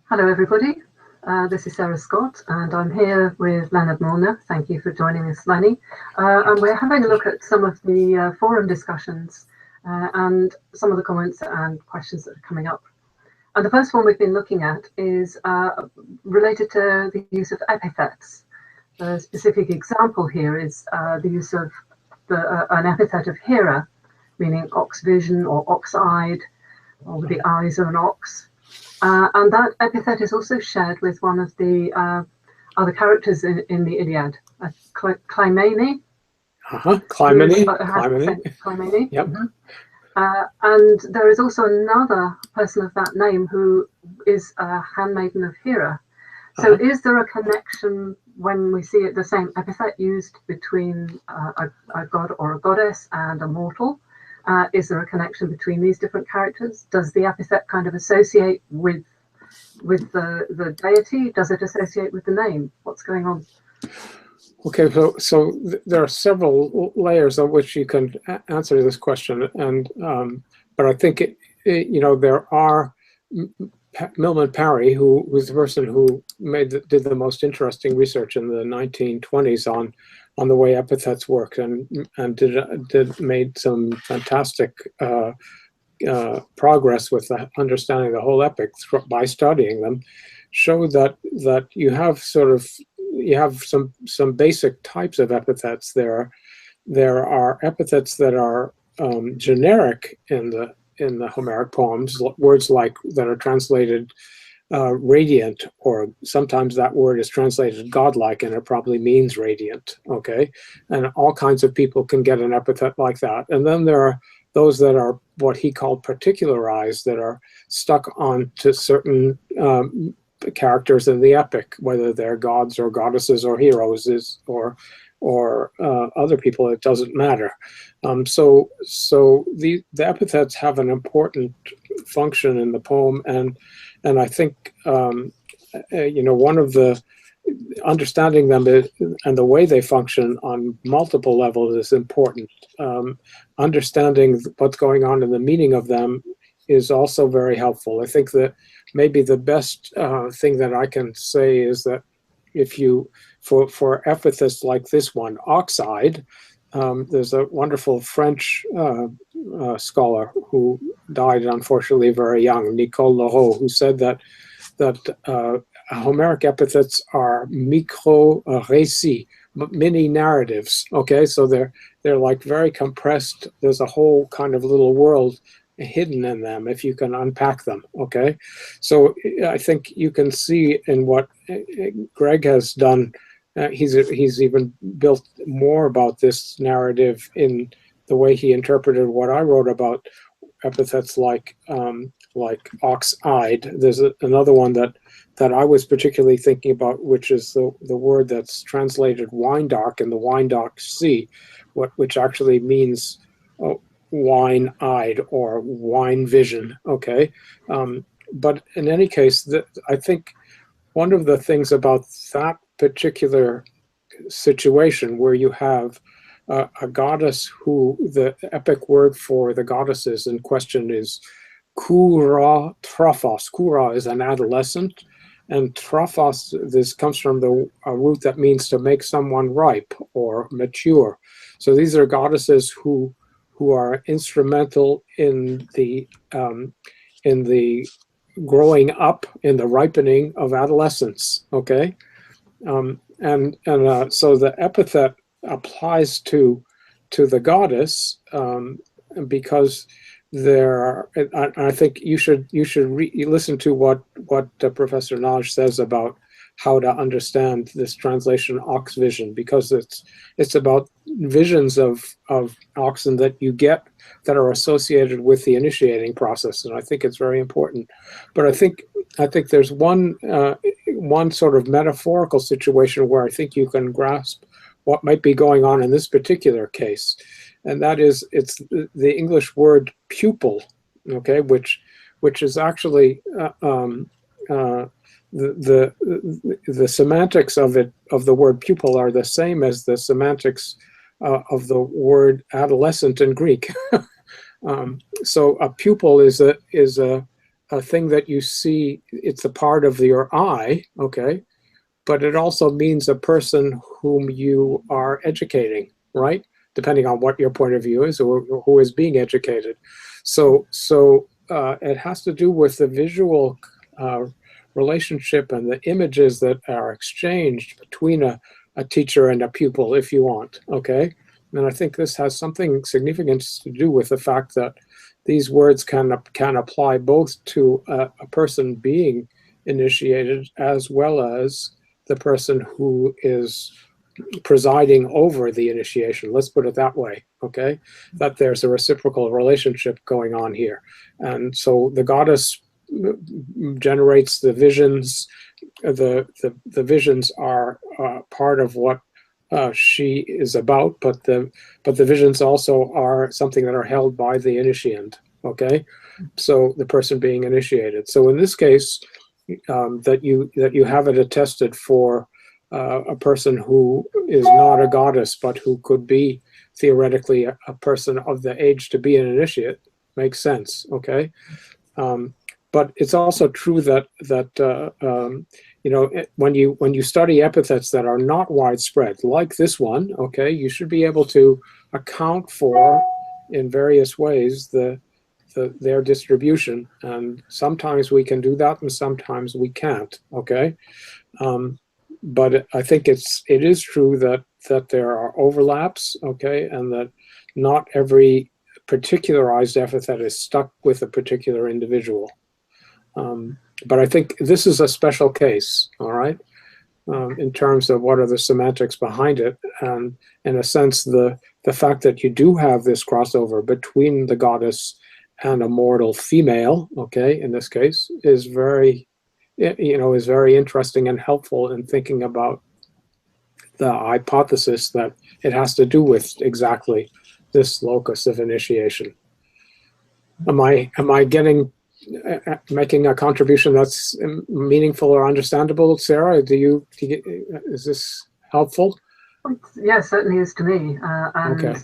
Hello everybody, this is Sarah Scott and I'm here with Leonard Muellner. Thank you for joining us, Lenny. And we're having a look at some of the forum discussions and some of the comments and questions that are coming up. And the first one we've been looking at is related to the use of epithets. The specific example here is the use of an epithet of Hera, meaning ox vision or ox-eyed, or with the eyes of an ox. And that epithet is also shared with one of the other characters in the Iliad, Clymene. Clymene. Yep. And there is also another person of that name who is a handmaiden of Hera. So is there a connection when we see it, the same epithet used between a god or a goddess and a mortal? Is there a connection between these different characters? Does the epithet kind of associate with the deity? Does it associate with the name? What's going on? Okay, so there are several layers on which you can answer this question, and but I think there are Milman Parry, who was the person who did the most interesting research in the 1920s on the way epithets work, and made some fantastic progress with understanding the whole epic by studying them. Showed that you have some basic types of epithets. There are epithets that are generic in the Homeric poems, words like that are translated radiant, or sometimes that word is translated godlike and it probably means radiant, okay? And all kinds of people can get an epithet like that. And then there are those that are what he called particularized, that are stuck on to certain characters in the epic, whether they're gods or goddesses or heroes or other people. It doesn't matter. So the epithets have an important function in the poem, and I think one of the understanding them and the way they function on multiple levels is important. Understanding what's going on and the meaning of them is also very helpful. I think that maybe the best thing that I can say is that if you, for epithets like this one, ox-eyed, there's a wonderful French scholar who died unfortunately very young, Nicole Leroux, who said that Homeric epithets are micro-récits, mini narratives. Okay, so they're like very compressed. There's a whole kind of little world hidden in them if you can unpack them. Okay, so I think you can see in what Greg has done. He's even built more about this narrative in the way he interpreted what I wrote about epithets like ox-eyed. There's another one that I was particularly thinking about, which is the word that's translated wine-dark in the wine-dark sea, which actually means wine-eyed or wine vision. Okay, but in any case, I think one of the things about that particular situation where you have a goddess who the epic word for the goddesses in question is kura trophos. Kura is an adolescent, and trophos, this comes from the root that means to make someone ripe or mature. So these are goddesses who are instrumental in the growing up, in the ripening of adolescence. Okay, so the epithet applies to the goddess because I think you should listen to what Professor Naj says about how to understand this translation ox vision, because it's about visions of oxen that you get that are associated with the initiating process, and I think it's very important. But I think there's one sort of metaphorical situation where I think you can grasp what might be going on in this particular case, and that is it's the English word pupil, okay, which is actually the semantics of the word pupil are the same as the semantics of the word adolescent in Greek. So a pupil is a a thing that you see. It's a part of your I, okay, but it also means a person whom you are educating, right? Depending on what your point of view is, or who is being educated. So it has to do with the visual relationship and the images that are exchanged between a teacher and a pupil, if you want, okay? And I think this has something significant to do with the fact that these words can apply both to a person being initiated as well as the person who is presiding over the initiation. Let's put it that way, okay? That there's a reciprocal relationship going on here. And so the goddess generates the visions. The visions are part of what she is about, but the visions also are something that are held by the initiant, okay? So the person being initiated. So in this case, that you have it attested for a person who is not a goddess, but who could be theoretically a person of the age to be an initiate, makes sense, okay? But it's also true that you know, when you study epithets that are not widespread, like this one, okay, you should be able to account for in various ways their distribution, and sometimes we can do that, and sometimes we can't, okay. But I think it is true that there are overlaps, okay, and that not every particularized epithet is stuck with a particular individual. But I think this is a special case, all right, in terms of what are the semantics behind it, and in a sense, the fact that you do have this crossover between the goddess and a mortal female, okay, in this case, is very, you know, is very interesting and helpful in thinking about the hypothesis that it has to do with exactly this locus of initiation. Am I making a contribution that's meaningful or understandable, Sarah? Is this helpful? Yeah, certainly is to me. And okay.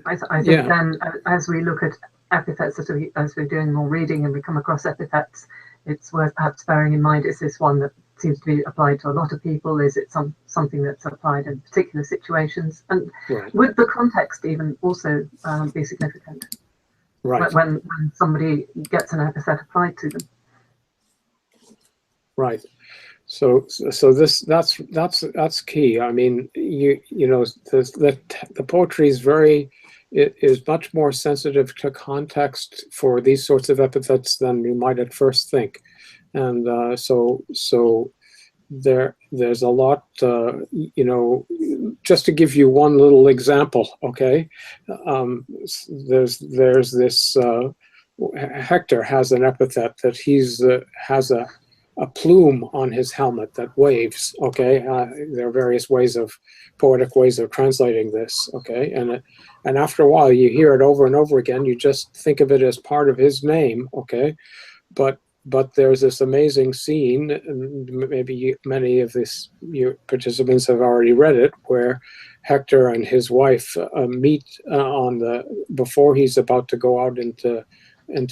I think then, as we look at epithets, as we're doing more reading and we come across epithets, it's worth perhaps bearing in mind, is this one that seems to be applied to a lot of people? Is it something that's applied in particular situations? And would the context even also be significant? Right. When somebody gets an epithet applied to them. Right. So that's key. I mean, you know, the poetry is much more sensitive to context for these sorts of epithets than you might at first think, and so there's a lot. You know, just to give you one little example, okay? There's this Hector has an epithet that has a plume on his helmet that waves, okay? There are various poetic ways of translating this, okay? And after a while, you hear it over and over again. You just think of it as part of his name, okay? But there's this amazing scene, and maybe many of your participants have already read it, where Hector and his wife meet before he's about to go out into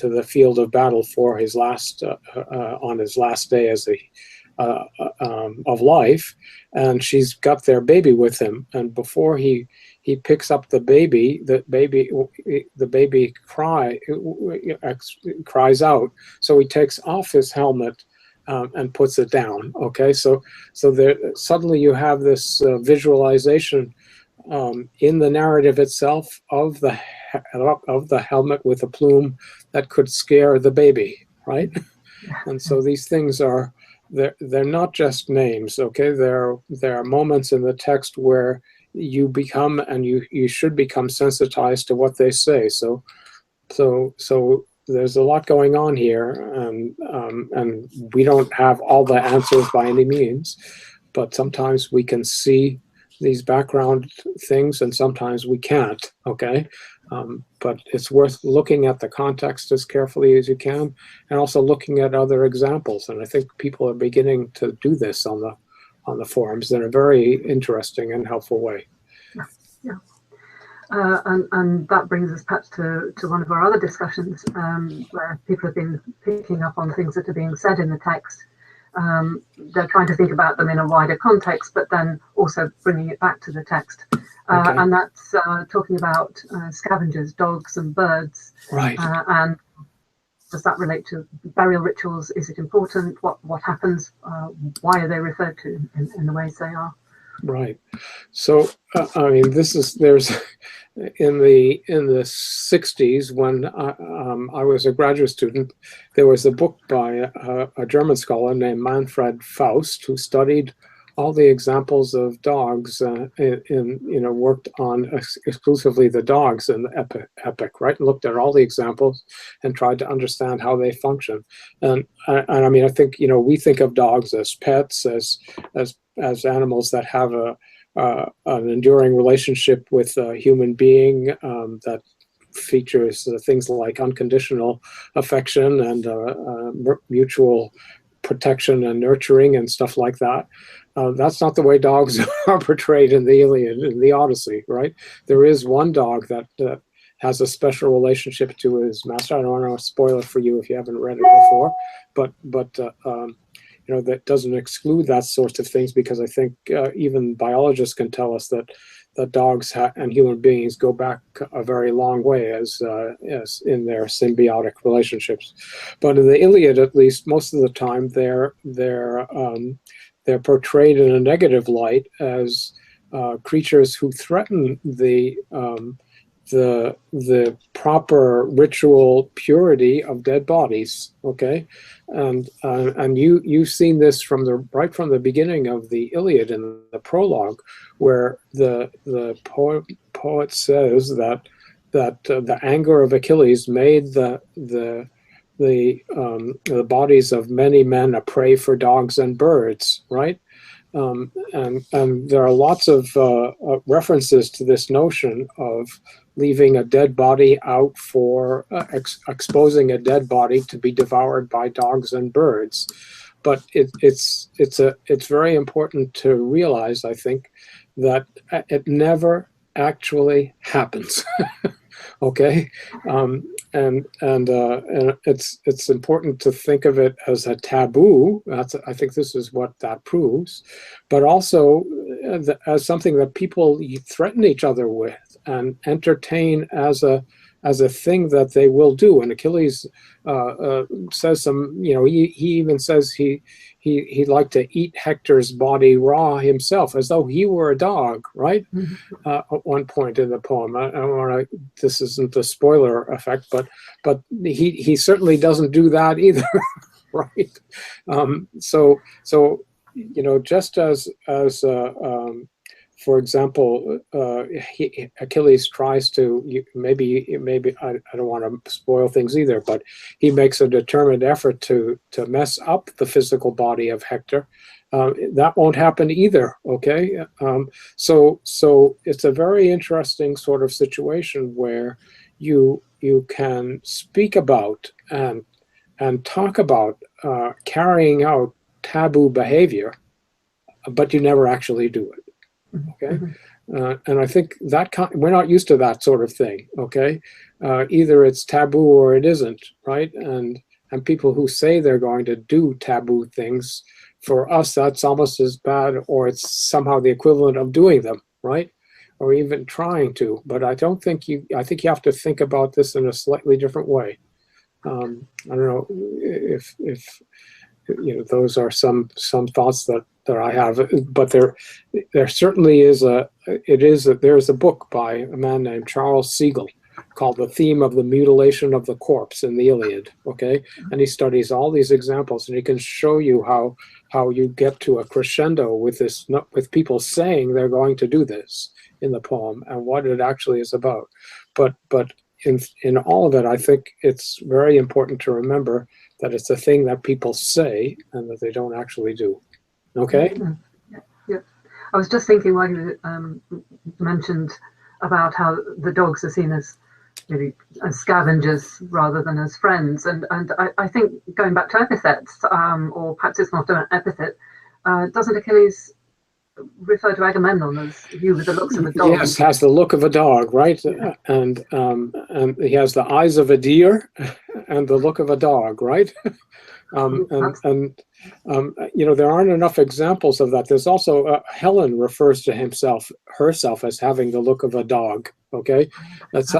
the field of battle for his on his last day as of life, and she's got their baby with him. And before he picks up the baby cries out. So he takes off his helmet and puts it down. Okay, so there suddenly you have this visualization in the narrative itself of the helmet with a plume that could scare the baby, right? And so these things they're not just names, okay? There are moments in the text where you become, and you should become, sensitized to what they say. So there's a lot going on here, and we don't have all the answers by any means, but sometimes we can see these background things and sometimes we can't, okay? But it's worth looking at the context as carefully as you can, and also looking at other examples. And I think people are beginning to do this on the forums in a very interesting and helpful way. Yeah. And that brings us perhaps to one of our other discussions, where people have been picking up on things that are being said in the text. They're trying to think about them in a wider context, but then also bringing it back to the text. Okay. And that's talking about scavengers, dogs and birds. Right. And does that relate to burial rituals? Is it important? What happens? Why are they referred to in the ways they are? Right. So, I mean, there's in the 60s when I was a graduate student, there was a book by a German scholar named Manfred Faust, who studied all the examples of dogs worked on exclusively the dogs in the epic, right? Looked at all the examples and tried to understand how they function. And I mean, I think, we think of dogs as pets, as animals that have an enduring relationship with a human being that features things like unconditional affection and mutual protection and nurturing and stuff like that. That's not the way dogs are portrayed in the Iliad and the Odyssey, right? There is one dog that has a special relationship to his master. I don't want to spoil it for you if you haven't read it before, but that doesn't exclude that sorts of things, because I think even biologists can tell us that dogs and human beings go back a very long way as in their symbiotic relationships. But in the Iliad, at least, most of the time they're portrayed in a negative light as creatures who threaten the proper ritual purity of dead bodies. Okay, and you've seen this right from the beginning of the Iliad in the prologue, where the poet says that the anger of Achilles made the bodies of many men a prey for dogs and birds, right? And there are lots of references to this notion of leaving a dead body out for exposing a dead body to be devoured by dogs and birds. But it's very important to realize, I think, that it never actually happens. Okay, and it's important to think of it as a taboo. I think this is what that proves, but also as something that people threaten each other with and entertain as a thing that they will do. And Achilles says he even says he'd like to eat Hector's body raw himself, as though he were a dog, right? Mm-hmm. At one point in the poem. I don't want to. This isn't a spoiler effect, but he certainly doesn't do that either, right? So just as for example, Achilles tries to, maybe I don't want to spoil things either, but he makes a determined effort to mess up the physical body of Hector. That won't happen either, okay? So it's a very interesting sort of situation where you can speak about and talk about carrying out taboo behavior, but you never actually do it. Okay, and I think that we're not used to that sort of thing. Okay, either it's taboo or it isn't, right? And people who say they're going to do taboo things, for us that's almost as bad, or it's somehow the equivalent of doing them, right? Or even trying to. But I don't think I think you have to think about this in a slightly different way. I don't know if those are some thoughts that I have, but there certainly is there's a book by a man named Charles Siegel called The Theme of the Mutilation of the Corpse in the Iliad, okay? And he studies all these examples, and he can show you how you get to a crescendo with this, with people saying they're going to do this in the poem and what it actually is about. But in all of it, I think it's very important to remember that it's a thing that people say and that they don't actually do. Okay? Yeah. I was just thinking while you mentioned about how the dogs are seen as maybe as scavengers rather than as friends, and I think going back to epithets, or perhaps it's not an epithet, doesn't Achilles refer to Agamemnon as you with the looks of a dog. Yes, has the look of a dog, right? Yeah. And he has the eyes of a deer and the look of a dog, right? You know, there aren't enough examples of that. There's also Helen refers to herself as having the look of a dog. Okay, that's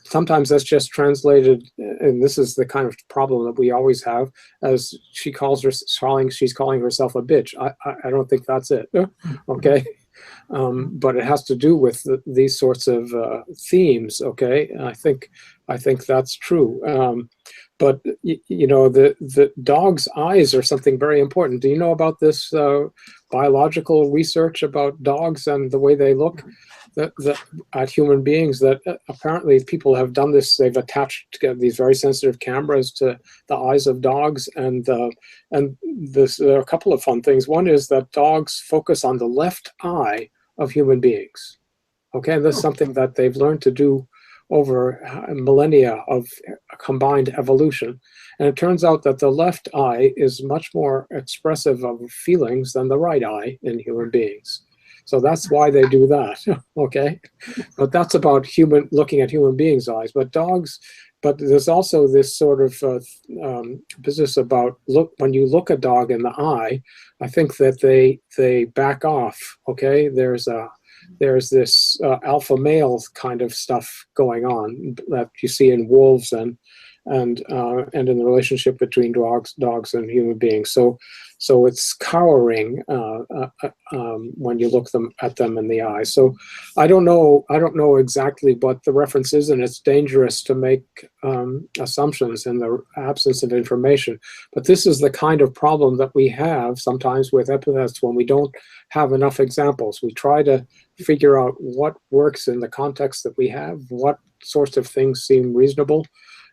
sometimes that's just translated, and this is the kind of problem that we always have, as she's calling herself a bitch. I don't think that's it. Okay. But it has to do with these sorts of themes. Okay, I think that's true. But you know, the dog's eyes are something very important. Do you know about this biological research about dogs and the way they look at human beings? That apparently people have done this. They've attached these very sensitive cameras to the eyes of dogs, and there are a couple of fun things. One is that dogs focus on the left eye of human beings. Okay, and this is something that they've learned to do over millennia of combined evolution. And it turns out that the left eye is much more expressive of feelings than the right eye in human beings. So that's why they do that. Okay, but that's about looking at human beings' eyes. But dogs, but there's also this sort of business about when you look a dog in the eye, I think that they back off. Okay, there's this alpha male kind of stuff going on that you see in wolves and in the relationship between dogs and human beings. So it's cowering when you look at them in the eye. So I don't know exactly what the reference is, and it's dangerous to make assumptions in the absence of information. But this is the kind of problem that we have sometimes with epithets when we don't have enough examples. We try to figure out what works in the context that we have, what sorts of things seem reasonable,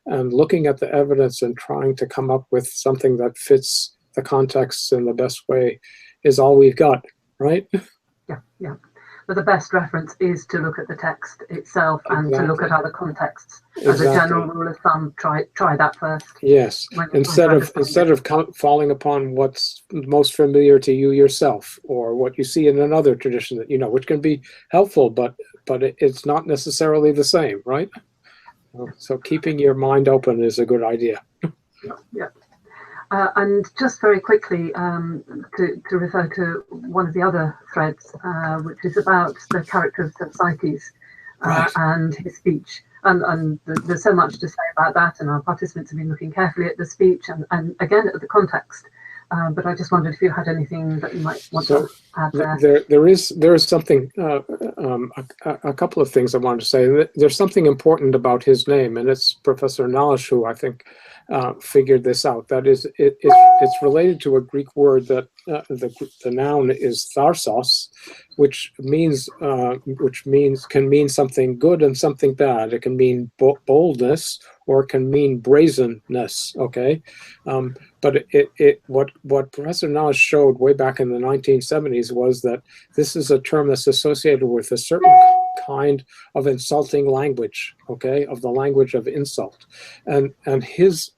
and looking at the evidence and trying to come up with something that fits the context in the best way is all we've got, right? Yeah. But the best reference is to look at the text itself and to look at other contexts. As a general rule of thumb, try that first. Yes. Instead of falling upon what's most familiar to you yourself, or what you see in another tradition that you know, which can be helpful, but it's not necessarily the same, right? So keeping your mind open is a good idea. Yeah. And just very quickly, to refer to one of the other threads, which is about the character of Thersites and his speech. And there's so much to say about that, and our participants have been looking carefully at the speech and again at the context. But I just wondered if you had anything that you might want to add there. There is something, a couple of things I wanted to say. There's something important about his name, and it's Professor Nalish who I think figured this out. That is, it's related to a Greek word that the noun is tharsos, which can mean something good and something bad. It can mean boldness, or it can mean brazenness. Okay, but what Professor Nalish showed way back in the 1970s was that this is a term that's associated with a certain kind of insulting language. Okay, of the language of insult, and his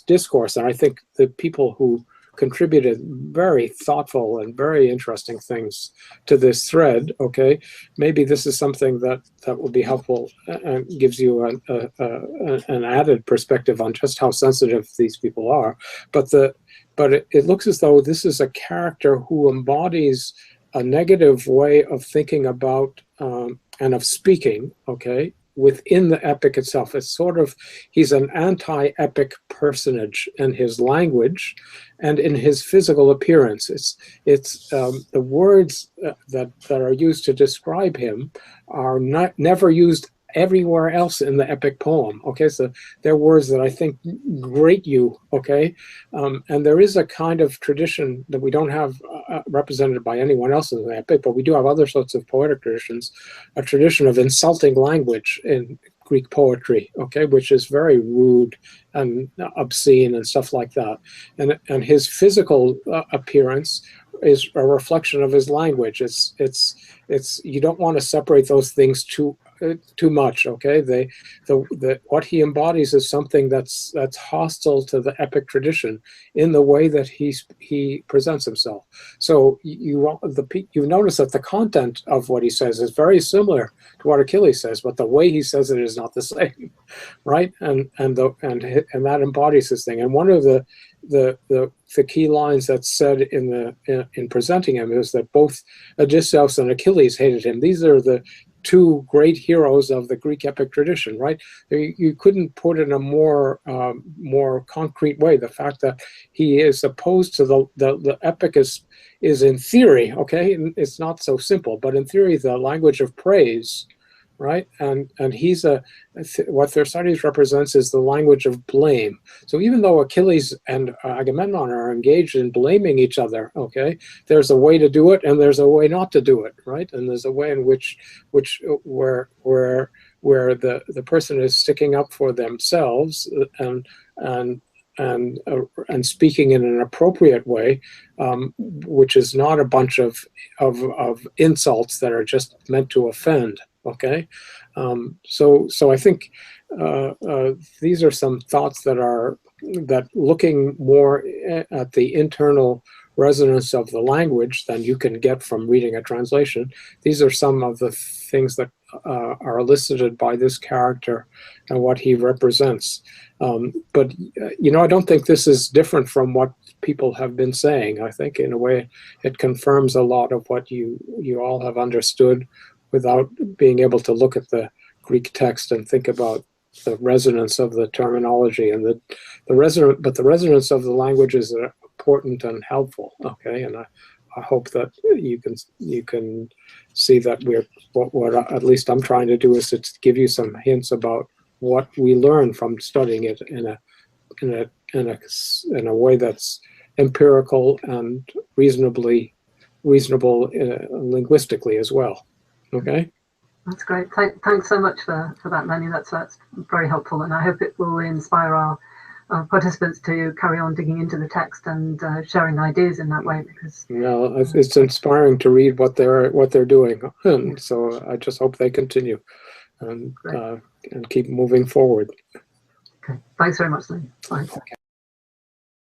discourse, and I think the people who contributed very thoughtful and very interesting things to this thread. Okay, maybe this is something that will be helpful and gives you an added perspective on just how sensitive these people are. But it looks as though this is a character who embodies a negative way of thinking about and of speaking. Okay, within the epic itself. It's sort of, he's an anti-epic personage in his language and in his physical appearance. It's the words that are used to describe him are never used everywhere else in the epic poem. Okay, so they're words that I think grate you. Okay, and there is a kind of tradition that we don't have represented by anyone else in the epic, but we do have other sorts of poetic traditions, a tradition of insulting language in Greek poetry, okay, which is very rude and obscene and stuff like that. And his physical appearance is a reflection of his language. It's you don't want to separate those things too too much. Okay, what he embodies is something that's hostile to the epic tradition in the way that he presents himself. So you notice that the content of what he says is very similar to what Achilles says, but the way he says it is not the same, right? And that embodies this thing. And one of the key lines that's said in presenting him is that both Odysseus and Achilles hated him. These are the two great heroes of the Greek epic tradition, right? You couldn't put it in a more concrete way. The fact that he is opposed to the epic is in theory, okay, it's not so simple, but in theory the language of praise, right? And what Thersites represents is the language of blame. So even though Achilles and Agamemnon are engaged in blaming each other, okay, there's a way to do it and there's a way not to do it, right? And there's a way in where the person is sticking up for themselves and speaking in an appropriate way, which is not a bunch of insults that are just meant to offend. Okay, so I think these are some thoughts that looking more at the internal resonance of the language than you can get from reading a translation. These are some of the things that are elicited by this character and what he represents. But I don't think this is different from what people have been saying. I think in a way it confirms a lot of what you all have understood without being able to look at the Greek text and think about the resonance of the terminology and the resonance of the language is important and helpful. Okay, and I hope that you can see that what at least I'm trying to do is to give you some hints about what we learn from studying it in a way that's empirical and reasonable linguistically as well. Okay. That's great. Thanks so much for that, Lenny. That's very helpful, and I hope it will inspire our participants to carry on digging into the text and sharing ideas in that way. Because it's inspiring to read what they're doing, and so I just hope they continue and keep moving forward. Okay. Thanks very much, Lenny. Bye. Okay.